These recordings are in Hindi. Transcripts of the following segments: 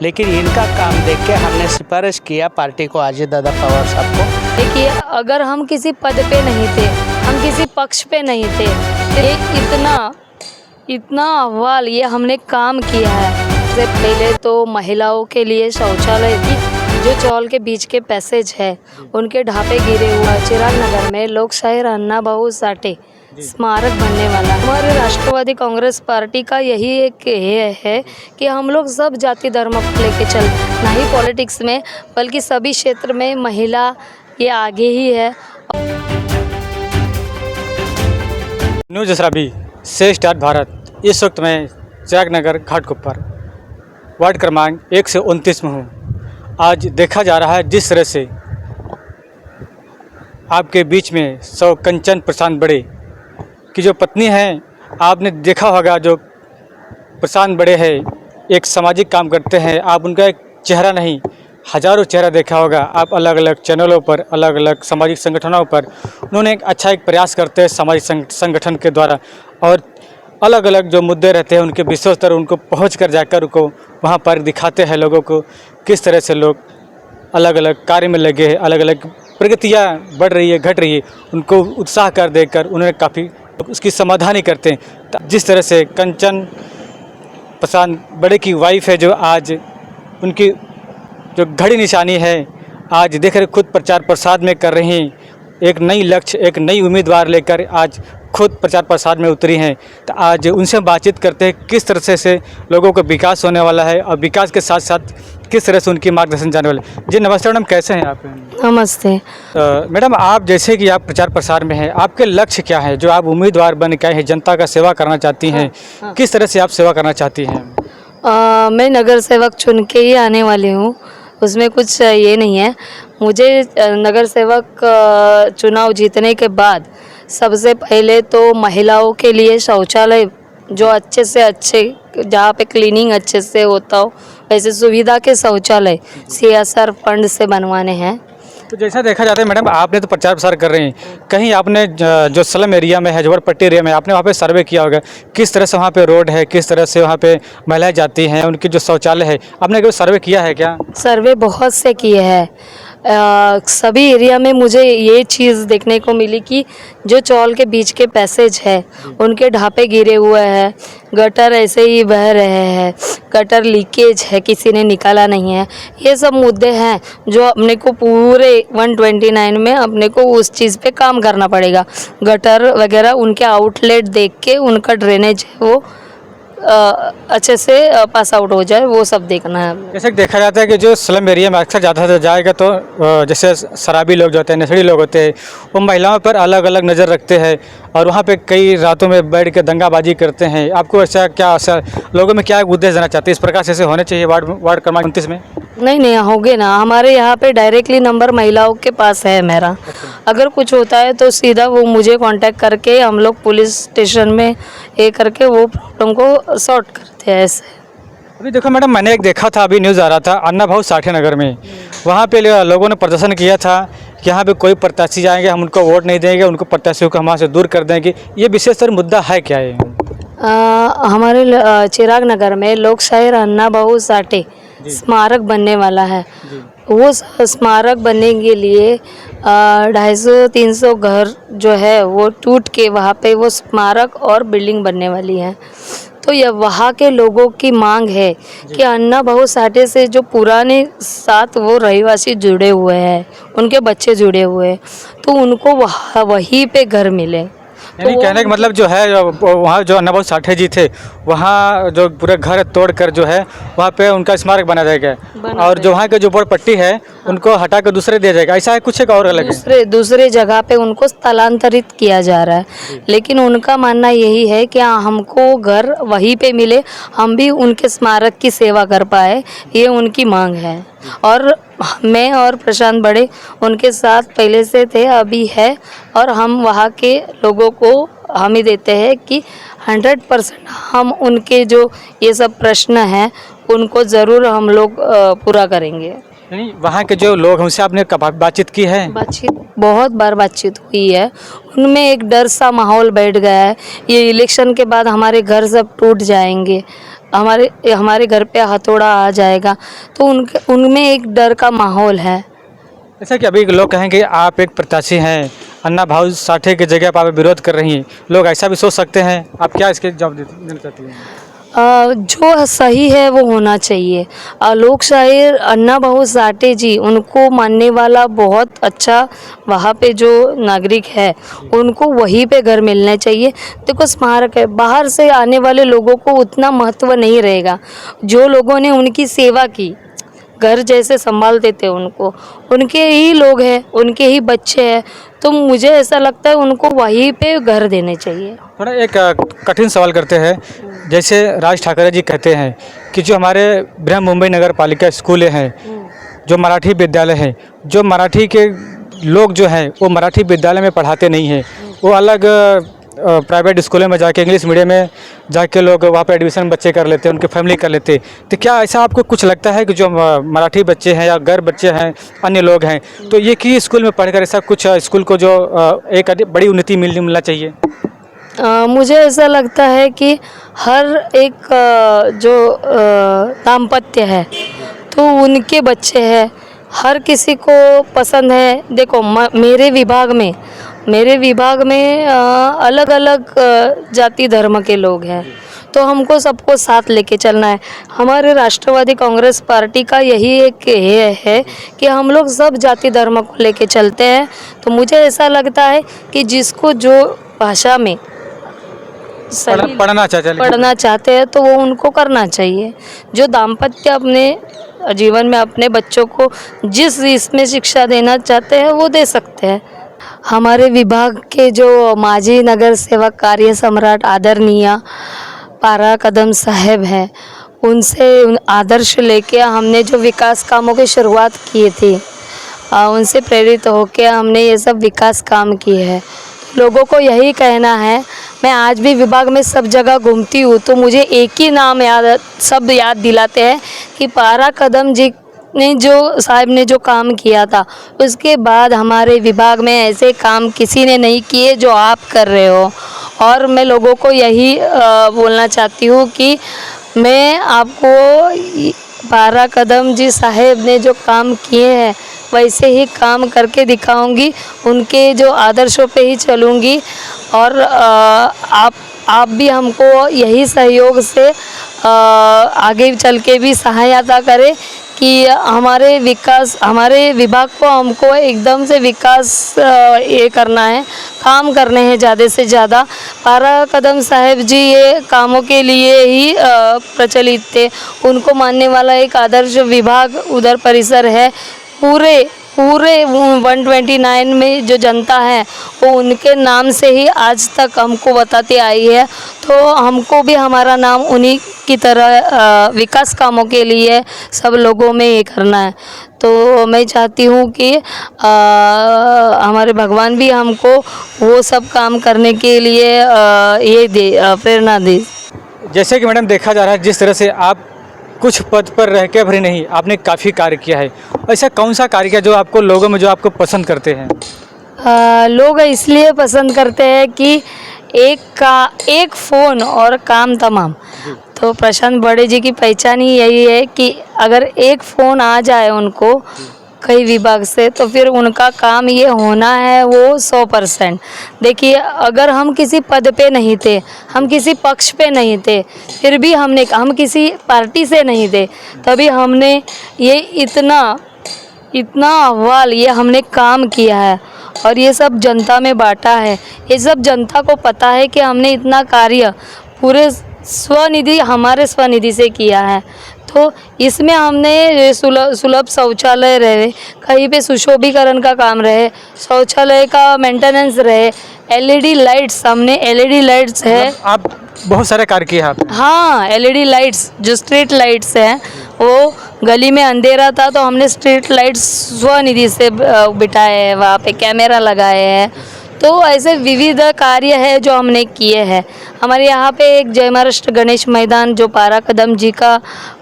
लेकिन इनका काम देख के हमने सिफारिश किया पार्टी को, अजय दादा पवार साहब को। देखिए, अगर हम किसी पद पे नहीं थे, हम किसी पक्ष पे नहीं थे, ये इतना अव्वल ये हमने काम किया है। सबसे पहले तो महिलाओं के लिए शौचालय की जो चौल के बीच के पैसेज है उनके ढापे गिरे हुआ है। चिराग नगर में लोकशाहीर अन्ना भाऊ साठे स्मारक बनने वाला है। हमारे राष्ट्रवादी कांग्रेस पार्टी का यही एक ये है कि हम लोग सब जाति धर्म को लेके चल, ना ही पॉलिटिक्स में बल्कि सभी क्षेत्र में महिला ये आगे ही है। न्यूज़ असराबी से स्टार्ट भारत। इस वक्त मैं चिराग नगर घाटकोपर वार्ड क्रमांक 1 से 29 में हूँ। आज देखा जा रहा है जिस तरह से आपके बीच में सौ कंचन प्रशांत बड़े की जो पत्नी हैं, आपने देखा होगा जो प्रशांत बड़े है एक सामाजिक काम करते हैं। आप उनका एक चेहरा नहीं हज़ारों चेहरा देखा होगा। आप अलग अलग चैनलों पर, अलग अलग सामाजिक संगठनों पर उन्होंने एक प्रयास करते हैं सामाजिक संगठन के द्वारा, और अलग अलग जो मुद्दे रहते हैं उनके विश्व स्तर उनको पहुँच कर जाकर उनको वहाँ पर दिखाते हैं लोगों को किस तरह से लोग अलग अलग कार्य में लगे हैं, अलग अलग प्रगतियाँ बढ़ रही है, घट रही है, उनको उत्साह कर देकर उन्हें काफ़ी उसकी समाधान करते हैं। जिस तरह से कंचन प्रशांत बड़े की वाइफ है जो आज उनकी जो घड़ी निशानी है आज देख रहे खुद प्रचार प्रसार में कर रही हैं, एक नई लक्ष्य एक नई उम्मीदवार लेकर आज खुद प्रचार प्रसार में उतरी हैं। तो आज उनसे बातचीत करते हैं किस तरह से लोगों को विकास होने वाला है और विकास के साथ साथ किस तरह से उनकी मार्गदर्शन जाने वाले। जी नमस्ते मैडम, कैसे हैं आप? नमस्ते मैडम, आप जैसे कि आप प्रचार प्रसार में हैं, आपके लक्ष्य क्या है जो आप उम्मीदवार बन के हैं, जनता का सेवा करना चाहती हैं? किस तरह से आप सेवा करना चाहती हैं? मैं नगर सेवक चुन के ही आने वाली हूँ, उसमें कुछ ये नहीं है। मुझे नगर सेवक चुनाव जीतने के बाद सबसे पहले तो महिलाओं के लिए शौचालय जो अच्छे से अच्छे, जहाँ पे क्लीनिंग अच्छे से होता हो वैसे सुविधा के शौचालय CSR फंड से बनवाने हैं। तो जैसा देखा जाता है मैडम, आपने तो प्रचार प्रसार कर रही हैं, कहीं आपने जो स्लम एरिया में है, झोपड़पट्टी एरिया में, आपने वहाँ पे सर्वे किया होगा किस तरह से वहाँ पे रोड है, किस तरह से वहाँ पे महिलाएं जाती हैं, उनकी जो शौचालय है, आपने कोई सर्वे किया है क्या? सर्वे बहुत से किए हैं। सभी एरिया में मुझे ये चीज़ देखने को मिली कि जो चौल के बीच के पैसेज है उनके ढापे गिरे हुए हैं, गटर ऐसे ही बह रहे हैं, गटर लीकेज है, किसी ने निकाला नहीं है। ये सब मुद्दे हैं जो अपने को पूरे 129 में अपने को उस चीज़ पे काम करना पड़ेगा। गटर वगैरह उनके आउटलेट देख के उनका ड्रेनेज है वो अच्छे से पास आउट हो जाए, वो सब देखना है। जैसे कि देखा जाता है कि जो स्लम एरिया में अक्सर ज़्यादा जाएगा तो जैसे शराबी लोग जो होते हैं, नशेड़ी लोग होते हैं, वो महिलाओं पर अलग अलग नज़र रखते हैं और वहाँ पे कई रातों में बैठ के दंगाबाजी करते हैं। आपको ऐसा क्या लोगों में क्या उद्देश्य देना चाहते हैं? इस प्रकार से ऐसे होने चाहिए वार्ड क्रमांक 29 में? नहीं होगे ना, हमारे यहाँ पे डायरेक्टली नंबर महिलाओं के पास है मेरा। अगर कुछ होता है तो सीधा वो मुझे कांटेक्ट करके हम लोग पुलिस स्टेशन में ये करके वो प्रॉब्लम को सॉर्ट करते हैं। ऐसे अभी देखो मैडम, मैंने एक देखा था, अभी न्यूज़ आ रहा था अन्ना भाऊ साठे नगर में, वहाँ पे लोगों ने प्रदर्शन किया था कि यहाँ पे कोई प्रत्याशी जाएंगे हम उनको वोट नहीं देंगे, उनको प्रत्याशियों को वहाँ से दूर कर देंगे। ये विशेषकर मुद्दा है क्या है? हमारे चिराग नगर में लोकशाहीर अन्ना भाऊ साठे स्मारक बनने वाला है। वो स्मारक बनने के लिए 250-300 घर जो है वो टूट के वहाँ पे वो स्मारक और बिल्डिंग बनने वाली है। तो यह वहाँ के लोगों की मांग है कि अन्ना भाऊ साठे से जो पुराने साथ वो रहवासी जुड़े हुए हैं, उनके बच्चे जुड़े हुए हैं, तो उनको वहीं पे घर मिले। यानी कहने का मतलब जो है वहाँ जो अन्ना भाऊ साठे जी थे वहाँ जो पूरे घर तोड़कर जो है वहाँ पे उनका स्मारक बना जाएगा, और जो वहाँ के जो झोपड़पट्टी है उनको हटा कर दूसरे दिया जाएगा, ऐसा है कुछ एक और अलग है? दूसरे जगह पे उनको स्थलांतरित किया जा रहा है। लेकिन उनका मानना यही है कि हमको घर वहीं पे मिले, हम भी उनके स्मारक की सेवा कर पाए, ये उनकी मांग है। और मैं और प्रशांत बड़े उनके साथ पहले से थे, अभी है, और हम वहाँ के लोगों को हामी देते हैं कि 100% हम उनके जो ये सब प्रश्न हैं उनको ज़रूर हम लोग पूरा करेंगे। यानी वहाँ के जो लोग उनसे आपने कभी बातचीत की है? बहुत बार बातचीत हुई है। उनमें एक डर सा माहौल बैठ गया है, ये इलेक्शन के बाद हमारे घर सब टूट जाएंगे, हमारे हमारे घर पे हथौड़ा आ जाएगा, तो उनमें एक डर का माहौल है। जैसा कि अभी लोग कहेंगे आप एक प्रत्याशी हैं, अन्ना भाऊ साठे की जगह पर आप विरोध कर रही हैं, लोग ऐसा भी सोच सकते हैं, आप क्या इसके जवाब देना चाहती हैं? जो सही है वो होना चाहिए। लोक शायर अन्ना भाऊ साठे जी, उनको मानने वाला बहुत अच्छा वहाँ पे जो नागरिक है उनको वहीं पे घर मिलने चाहिए। देखो स्मारक है, बाहर से आने वाले लोगों को उतना महत्व नहीं रहेगा। जो लोगों ने उनकी सेवा की, घर जैसे संभालते थे उनको, उनके ही लोग हैं, उनके ही बच्चे हैं, तो मुझे ऐसा लगता है उनको वहीं पे घर देने चाहिए। थोड़ा एक कठिन सवाल करते हैं, जैसे राज ठाकरे जी कहते हैं कि जो हमारे बृहन मुंबई नगर पालिका स्कूलें हैं, जो मराठी विद्यालय हैं, जो मराठी के लोग जो हैं वो मराठी विद्यालय में पढ़ाते नहीं हैं, वो अलग प्राइवेट स्कूलों में जाके इंग्लिश मीडियम में जाके लोग वहाँ पे एडमिशन बच्चे कर लेते हैं, उनकी फैमिली कर लेते हैं। तो क्या ऐसा आपको कुछ लगता है कि जो मराठी बच्चे हैं या गैर बच्चे हैं, अन्य लोग हैं, तो ये कि स्कूल में पढ़कर ऐसा कुछ स्कूल को जो एक बड़ी उन्नति मिलना चाहिए? मुझे ऐसा लगता है कि हर एक जो दाम्पत्य है तो उनके बच्चे हैं, हर किसी को पसंद है। देखो मेरे विभाग में अलग अलग जाति धर्म के लोग हैं, तो हमको सबको साथ लेके चलना है। हमारे राष्ट्रवादी कांग्रेस पार्टी का यही एक ये है कि हम लोग सब जाति धर्म को लेके चलते हैं। तो मुझे ऐसा लगता है कि जिसको जो भाषा में पढ़ना चाहते हैं तो वो उनको करना चाहिए। जो दाम्पत्य अपने जीवन में अपने बच्चों को जिस इसमें शिक्षा देना चाहते हैं वो दे सकते हैं। हमारे विभाग के जो माजी नगर सेवक कार्य सम्राट आदरणीय पारा कदम साहब हैं, उनसे आदर्श लेके हमने जो विकास कामों की शुरुआत की थी, उनसे प्रेरित होकर हमने ये सब विकास काम किए हैं। लोगों को यही कहना है, मैं आज भी विभाग में सब जगह घूमती हूँ तो मुझे एक ही नाम सब याद दिलाते हैं कि पारा कदम जी साहब ने जो काम किया था, उसके बाद हमारे विभाग में ऐसे काम किसी ने नहीं किए जो आप कर रहे हो। और मैं लोगों को यही बोलना चाहती हूँ कि मैं आपको पारा कदम जी साहब ने जो काम किए हैं वैसे ही काम करके दिखाऊंगी, उनके जो आदर्शों पे ही चलूँगी। और आप भी हमको यही सहयोग से आगे चल के भी सहायता करें कि हमारे विभाग को हमको एकदम से विकास ये करना है, काम करने हैं ज़्यादा से ज़्यादा। पारा कदम साहब जी ये कामों के लिए ही प्रचलित थे, उनको मानने वाला एक आदर्श विभाग उधर परिसर है। पूरे 129 में जो जनता है वो उनके नाम से ही आज तक हमको बताती आई है, तो हमको भी हमारा नाम उन्हीं की तरह विकास कामों के लिए सब लोगों में ये करना है। तो मैं चाहती हूँ कि हमारे भगवान भी हमको वो सब काम करने के लिए ये दे प्रेरणा दे। जैसे कि मैडम देखा जा रहा है, जिस तरह से आप कुछ पद पर रह के भरी नहीं, आपने काफ़ी कार्य किया है, ऐसा कौन सा कार्य किया जो आपको लोगों में जो आपको पसंद करते हैं? लोग इसलिए पसंद करते हैं कि एक फ़ोन और काम तमाम। तो प्रशांत बड़े जी की पहचान ही यही है कि अगर एक फ़ोन आ जाए उनको कई विभाग से तो फिर उनका काम ये होना है वो 100%। देखिए, अगर हम किसी पद पे नहीं थे, हम किसी पक्ष पे नहीं थे, फिर भी हम किसी पार्टी से नहीं थे, तभी हमने ये इतना अहवाल ये हमने काम किया है और ये सब जनता में बांटा है। ये सब जनता को पता है कि हमने इतना कार्य पूरे हमारे स्वनिधि से किया है। तो इसमें हमने सुलभ शौचालय रहे, कहीं पे सुशोभीकरण का काम रहे, शौचालय का मेंटेनेंस रहे, एलईडी लाइट्स, हमने एलईडी लाइट्स है। आप बहुत सारे कार्य किए हैं। हाँ, एलईडी लाइट्स जो स्ट्रीट लाइट्स हैं, वो गली में अंधेरा था तो हमने स्ट्रीट लाइट्स स्वनिधि से बिठाए हैं, वहाँ पे कैमरा लगाए हैं। तो ऐसे विविध कार्य है जो हमने किए हैं। हमारे यहाँ पे एक जय महाराष्ट्र गणेश मैदान जो पारा कदम जी का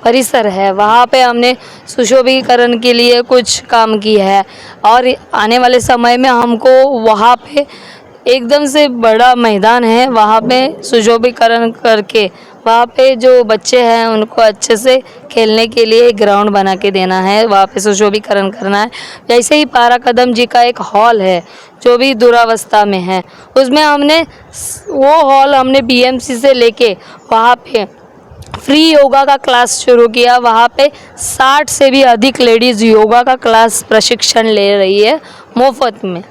परिसर है, वहाँ पे हमने सुशोभीकरण के लिए कुछ काम किया है और आने वाले समय में हमको वहाँ पे एकदम से बड़ा मैदान है, वहाँ पे सुशोभीकरण करके वहाँ पे जो बच्चे हैं उनको अच्छे से खेलने के लिए एक ग्राउंड बना के देना है, वहाँ पे सुशोभीकरण करना है। जैसे ही पारा कदम जी का एक हॉल है जो भी दुरावस्था में है, उसमें हमने वो हॉल हमने बीएमसी से लेके वहाँ पे फ्री योगा का क्लास शुरू किया। वहाँ पे 60 से भी अधिक लेडीज़ योगा का क्लास प्रशिक्षण ले रही है मुफ्त में।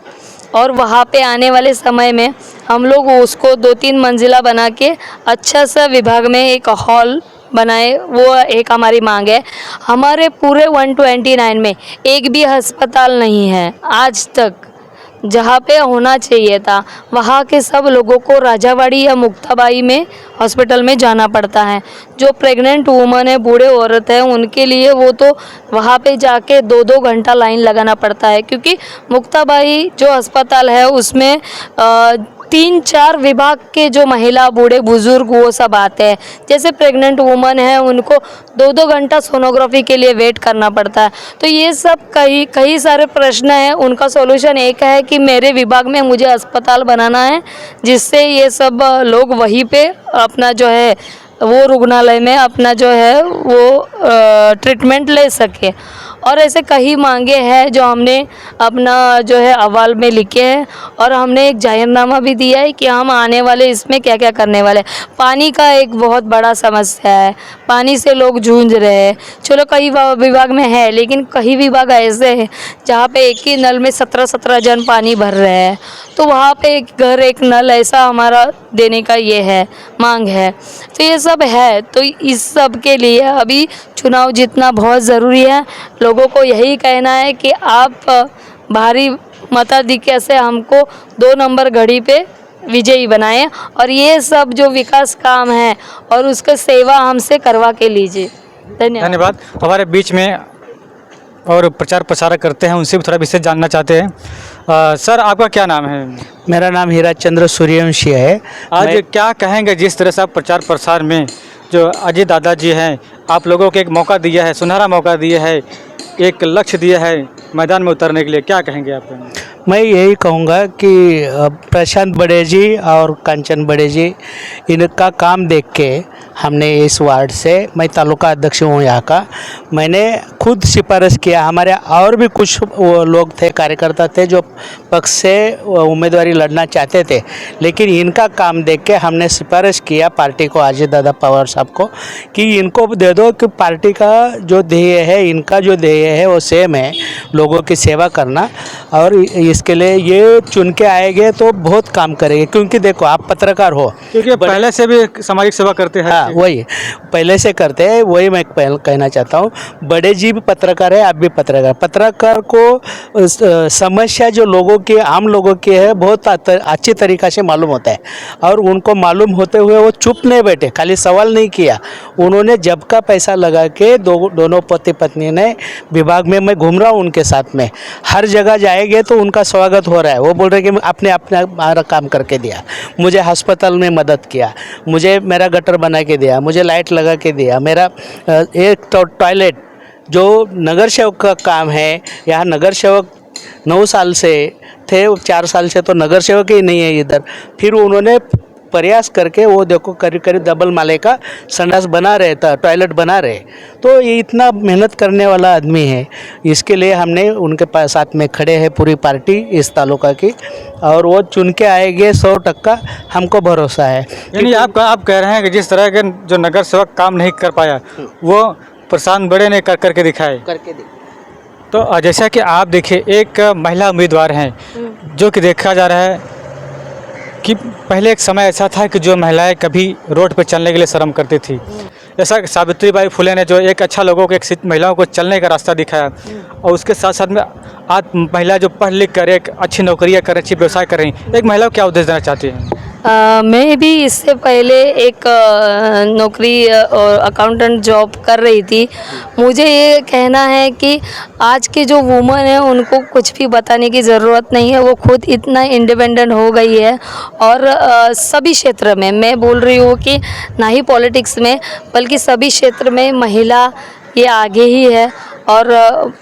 और वहाँ पे आने वाले समय में हम लोग उसको 2-3 मंजिला बना के अच्छा सा विभाग में एक हॉल बनाए, वो एक हमारी मांग है। हमारे पूरे 129 में एक भी अस्पताल नहीं है आज तक, जहाँ पे होना चाहिए था। वहाँ के सब लोगों को राजावाड़ी या मुक्ताबाई में हॉस्पिटल में जाना पड़ता है। जो प्रेग्नेंट वुमन है, बूढ़े औरत है, उनके लिए वो तो वहाँ पे जाके 2-2 घंटा लाइन लगाना पड़ता है, क्योंकि मुक्ताबाई जो अस्पताल है उसमें 3-4 विभाग के जो महिला, बूढ़े बुजुर्ग वो सब आते हैं। जैसे प्रेग्नेंट वुमन है उनको 2-2 घंटा सोनोग्राफी के लिए वेट करना पड़ता है। तो ये सब कई सारे प्रश्न हैं। उनका सॉल्यूशन एक है कि मेरे विभाग में मुझे अस्पताल बनाना है, जिससे ये सब लोग वहीं पे अपना जो है वो रुग्णालय में अपना जो है वो ट्रीटमेंट ले सके। और ऐसे कई मांगे हैं जो हमने अपना जो है अहवाल में लिखे हैं, और हमने एक जाहिरनामा भी दिया है कि हम आने वाले इसमें क्या क्या करने वाले हैं। पानी का एक बहुत बड़ा समस्या है, पानी से लोग जूझ रहे हैं। चलो कई विभाग में है, लेकिन कई विभाग ऐसे हैं जहाँ पे एक ही नल में 17-17 जन पानी भर रहे हैं। तो वहाँ पे एक घर एक नल ऐसा हमारा देने का ये है, मांग है। तो ये सब है। तो इस सब के लिए अभी चुनाव जीतना बहुत ज़रूरी है। लोगों को यही कहना है कि आप भारी मताधिक्य से हमको 2 नंबर घड़ी पे विजयी बनाएं, और ये सब जो विकास काम है और उसका सेवा हमसे करवा के लीजिए। धन्यवाद। हमारे बीच में और प्रचार प्रसारक करते हैं, उनसे भी थोड़ा विशेष जानना चाहते हैं। सर, आपका क्या नाम है? मेरा नाम हीरा चंद्र सूर्यवंशी है। आज क्या कहेंगे, जिस तरह से आप प्रचार प्रसार में जो अजय दादा जी हैं, आप लोगों को एक मौका दिया है, सुनहरा मौका दिया है, एक लक्ष्य दिया है मैदान में उतरने के लिए, क्या कहेंगे आप? मैं यही कहूँगा कि प्रशांत बड़े जी और कंचन बड़े जी, इनका काम देख के हमने इस वार्ड से, मैं तालुका अध्यक्ष हूँ यहाँ का, मैंने खुद सिफारिश किया। हमारे और भी कुछ वो लोग थे, कार्यकर्ता थे जो पक्ष से उम्मीदवारी लड़ना चाहते थे, लेकिन इनका काम देख के हमने सिफारिश किया पार्टी को, अजय दादा पवार साहब को, कि इनको दे दो, कि पार्टी का जो ध्येय है, इनका जो ध्येय है वो सेम है, लोगों की सेवा करना। और इसके लिए ये चुन के आएंगे तो बहुत काम करेंगे, क्योंकि देखो आप पत्रकार हो, क्योंकि पहले से भी सामाजिक सेवा करते हैं। हाँ, वही पहले से करते हैं, वही मैं कहना चाहता हूँ। बड़े जी भी पत्रकार है, आप भी पत्रकार को समस्या जो लोगों की, आम लोगों की है, बहुत अच्छी तरीक़ा से मालूम होता है। और उनको मालूम होते हुए वो चुप नहीं बैठे, खाली सवाल नहीं किया, उन्होंने जब का पैसा लगा के दोनों पति पत्नी ने विभाग में, मैं घूम रहा हूँ उनके साथ में, हर जगह जाएंगे तो उनका स्वागत हो रहा है। वो बोल रहे कि आपने अपना काम करके दिया, मुझे अस्पताल में मदद किया, मुझे मेरा गटर बना के दिया, मुझे लाइट लगा के दिया, मेरा एक टॉयलेट जो नगर सेवक का काम है, यहाँ नगर सेवक 9 साल से थे, 4 साल से तो नगर सेवक ही नहीं है इधर। फिर उन्होंने प्रयास करके वो देखो करीब डबल माले का संडास बना रहे था, टॉयलेट बना रहे। तो ये इतना मेहनत करने वाला आदमी है, इसके लिए हमने उनके पास साथ में खड़े हैं पूरी पार्टी इस तालुका की, और वो चुन के आएंगे 100%, हमको भरोसा है। यानी आप कह रहे हैं कि जिस तरह के जो नगर सेवक काम नहीं कर पाया, वो प्रशांत बड़े ने करके दिखाए। तो जैसा कि आप देखिए, एक महिला उम्मीदवार हैं, जो कि देखा जा रहा है कि पहले एक समय ऐसा था कि जो महिलाएं कभी रोड पर चलने के लिए शर्म करती थी। जैसा सावित्रीबाई फुले ने जो एक अच्छा लोगों को, एक महिलाओं को चलने का रास्ता दिखाया, और उसके साथ साथ में आज महिला जो पढ़ लिख कर एक अच्छी नौकरियां कर, अच्छी व्यवसाय कर रही, एक महिला को क्या उद्देश्य देना चाहती है? मैं भी इससे पहले एक नौकरी और अकाउंटेंट जॉब कर रही थी। मुझे ये कहना है कि आज के जो वुमन है उनको कुछ भी बताने की ज़रूरत नहीं है, वो खुद इतना इंडिपेंडेंट हो गई है। और सभी क्षेत्र में, मैं बोल रही हूँ कि ना ही पॉलिटिक्स में, बल्कि सभी क्षेत्र में महिला ये आगे ही है। और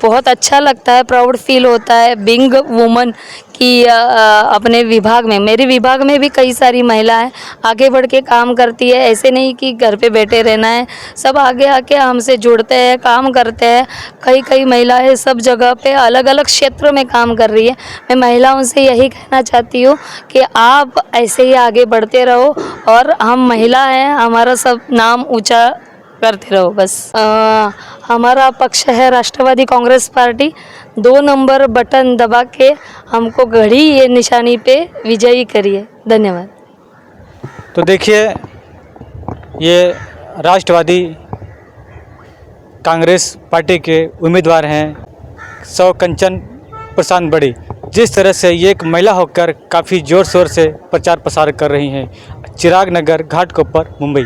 बहुत अच्छा लगता है, प्राउड फील होता है बीइंग वुमन कि अपने विभाग में, मेरे विभाग में भी कई सारी महिलाएं आगे बढ़ के काम करती है। ऐसे नहीं कि घर पे बैठे रहना है, सब आगे आके हमसे जुड़ते हैं, काम करते हैं। कई कई महिलाएं सब जगह पे अलग अलग क्षेत्र में काम कर रही है। मैं महिलाओं से यही कहना चाहती हूँ कि आप ऐसे ही आगे बढ़ते रहो और हम महिला हैं, हमारा सब नाम ऊंचा करते रहो बस। हमारा पक्ष है राष्ट्रवादी कांग्रेस पार्टी। 2 नंबर बटन दबा के हमको घड़ी ये निशानी पे विजयी करिए। धन्यवाद। तो देखिए, ये राष्ट्रवादी कांग्रेस पार्टी के उम्मीदवार हैं सौ कंचन प्रशांत बड़ी। जिस तरह से ये एक महिला होकर काफ़ी ज़ोर शोर से प्रचार प्रसार कर रही हैं। चिराग नगर, घाटकोपर, मुंबई।